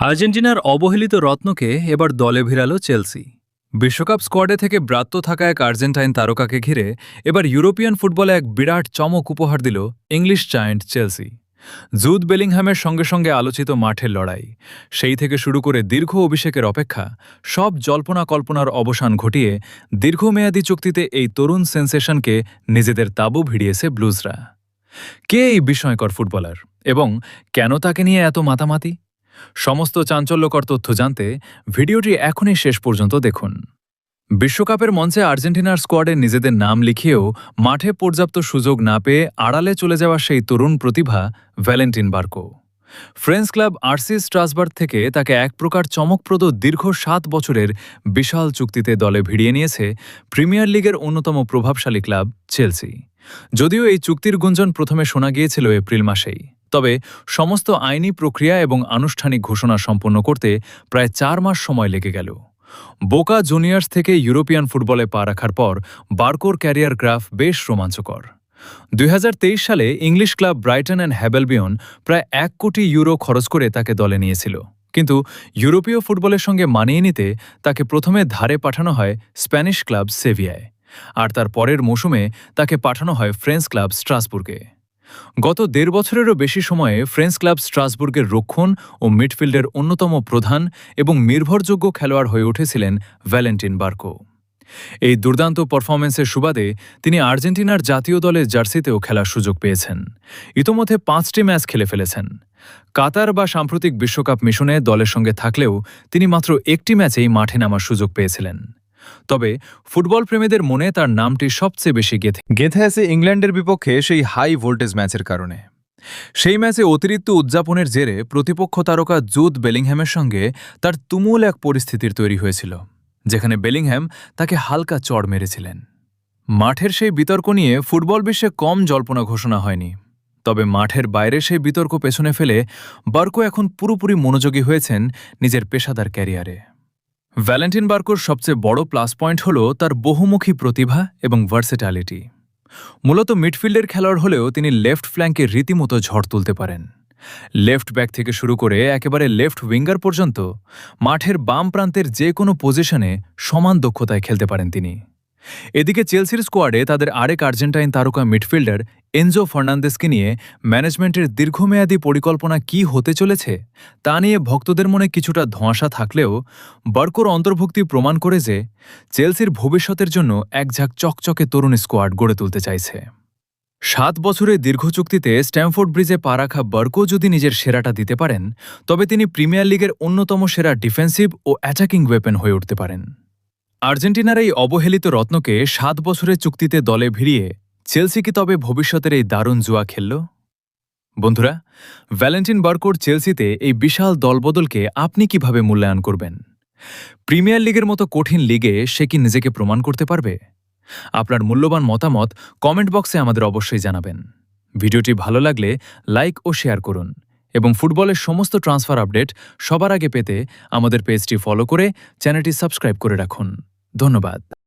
আর্জেন্টিনার অবহেলিত রত্নকে এবার দলে ভিড়ালো চেলসি। বিশ্বকাপ স্কোয়াডে থেকে ব্রাত্য থাকা এক আর্জেন্টাইন তারকাকে ঘিরে এবার ইউরোপিয়ান ফুটবলে এক বিরাট চমক উপহার দিল ইংলিশ জায়ান্ট চেলসি। জুদ বেলিংহ্যামের সঙ্গে সঙ্গে আলোচিত মাঠের লড়াই, সেই থেকে শুরু করে দীর্ঘ অভিষেকের অপেক্ষা, সব জল্পনা কল্পনার অবসান ঘটিয়ে দীর্ঘমেয়াদী চুক্তিতে এই তরুণ সেন্সেশনকে নিজেদের তাঁবু ভিড়িয়েছে ব্লুজরা। কে এই বিস্ময়কর ফুটবলার এবং কেন তাকে নিয়ে এত মাতামাতি? সমস্ত চাঞ্চল্যকর তথ্য জানতে ভিডিওটি এখনই শেষ পর্যন্ত দেখুন। বিশ্বকাপের মঞ্চে আর্জেন্টিনার স্কোয়াডে নিজেদের নাম লিখিয়েও মাঠে পর্যাপ্ত সুযোগ না পেয়ে আড়ালে চলে যাওয়া সেই তরুণ প্রতিভা Valentin Barco. French club RC Strasbourg থেকে তাকে এক প্রকার চমকপ্রদ দীর্ঘ ৭ বছরের বিশাল চুক্তিতে দলে ভিড়িয়ে নিয়েছে প্রিমিয়ার লিগের অন্যতম প্রভাবশালী ক্লাব চেলসি। যদিও এই চুক্তির গুঞ্জন প্রথমে শোনা গিয়েছিল এপ্রিল মাসেই, তবে সমস্ত আইনি প্রক্রিয়া এবং আনুষ্ঠানিক ঘোষণা সম্পন্ন করতে প্রায় ৪ মাস সময় লেগে গেল। বোকা জুনিয়র্স থেকে ইউরোপিয়ান ফুটবলে পা রাখার পর বার্কোর ক্যারিয়ার গ্রাফ বেশ রোমাঞ্চকর। ২০২৩ সালে ইংলিশ ক্লাব ব্রাইটন অ্যান্ড হ্যাভেলবিয়ন প্রায় €১ কোটি খরচ করে তাকে দলে নিয়েছিল, কিন্তু ইউরোপীয় ফুটবলের সঙ্গে মানিয়ে নিতে তাকে প্রথমে ধারে পাঠানো হয় স্প্যানিশ ক্লাব সেভিয়ায়, আর তার পরের মৌসুমে তাকে পাঠানো হয় ফ্রেঞ্চ ক্লাব স্ট্রাসবুর্গে। গত ১.৫ বছরেরও বেশি সময়ে ফ্রেঞ্চ ক্লাব স্ট্রাসবুর্গের রক্ষণ ও মিডফিল্ডের অন্যতম প্রধান এবং নির্ভরযোগ্য খেলোয়াড় হয়ে উঠেছিলেন ভ্যালেন্টিন বার্কো। এই দুর্দান্ত পারফরম্যান্সের সুবাদে তিনি আর্জেন্টিনার জাতীয় দলের জার্সিতেও খেলার সুযোগ পেয়েছেন। ইতোমধ্যে ৫টি ম্যাচ খেলে ফেলেছেন। কাতার বা সাম্প্রতিক বিশ্বকাপ মিশনে দলের সঙ্গে থাকলেও তিনি মাত্র একটি ম্যাচেই মাঠে নামার সুযোগ পেয়েছিলেন। তবে ফুটবল প্রেমীদের মনে তার নামটি সবচেয়ে বেশি গেঁথে আছে ইংল্যান্ডের বিপক্ষে সেই হাই ভোল্টেজ ম্যাচের কারণে। সেই ম্যাচে অতিরিক্ত উদযাপনের জেরে প্রতিপক্ষ তারকা জুদ বেলিংহ্যামের সঙ্গে তার তুমুল এক পরিস্থিতির তৈরি হয়েছিল, যেখানে বেলিংহ্যাম তাকে হালকা চড় মেরেছিলেন। মাঠের সেই বিতর্ক নিয়ে ফুটবল বিশ্বে কম জল্পনা ঘোষণা হয়নি, তবে মাঠের বাইরে সেই বিতর্ক পেছনে ফেলে বার্কো এখন পুরোপুরি মনোযোগী হয়েছেন নিজের পেশাদার ক্যারিয়ারে। ভ্যালেন্টিন বার্কোর সবচেয়ে বড় প্লাস পয়েন্ট হল তার বহুমুখী প্রতিভা এবং ভার্সেটালিটি। মূলত মিডফিল্ডের খেলোয়াড় হলেও তিনি লেফট ফ্ল্যাঙ্কে রীতিমতো ঝড় তুলতে পারেন। লেফট ব্যাক থেকে শুরু করে একেবারে লেফট উইঙ্গার পর্যন্ত মাঠের বাম প্রান্তের যে কোনো পজিশনে সমান দক্ষতায় খেলতে পারেন তিনি। এদিকে চেলসির স্কোয়াডে তাদের আরেক আর্জেন্টাইন তারকা মিডফিল্ডার এনজো ফার্নান্দেসকে নিয়ে ম্যানেজমেন্টের দীর্ঘমেয়াদী পরিকল্পনা কী হতে চলেছে তা নিয়ে ভক্তদের মনে কিছুটা ধোঁয়াশা থাকলেও বার্কোর অন্তর্ভুক্তি প্রমাণ করে যে চেলসির ভবিষ্যতের জন্য একঝাঁক চকচকে তরুণ স্কোয়াড গড়ে তুলতে চাইছে। ৭ বছরের দীর্ঘ চুক্তিতে স্ট্যামফোর্ড ব্রিজে পা রাখা বার্কো যদি নিজের সেরাটা দিতে পারেন, তবে তিনি প্রিমিয়ার লিগের অন্যতম সেরা ডিফেন্সিভ ও অ্যাটাকিং ওয়েপেন হয়ে উঠতে পারেন। আর্জেন্টিনার এই অবহেলিত রত্নকে ৭ বছরের চুক্তিতে দলে ভিড়িয়ে চেলসি কি তবে ভবিষ্যতের এই দারুণ জুয়া খেলল? বন্ধুরা, ভ্যালেন্টিন বার্কোর চেলসিতে এই বিশাল দলবদলকে আপনি কিভাবে মূল্যায়ন করবেন? প্রিমিয়ার লিগের মতো কঠিন লিগে সে কি নিজেকে প্রমাণ করতে পারবে? আপনার মূল্যবান মতামত কমেন্ট বক্সে আমাদের অবশ্যই জানাবেন। ভিডিওটি ভালো লাগলে লাইক ও শেয়ার করুন এবং ফুটবলের সমস্ত ট্রান্সফার আপডেট সবার আগে পেতে আমাদের পেজটি ফলো করে চ্যানেলটি সাবস্ক্রাইব করে রাখুন। ধন্যবাদ।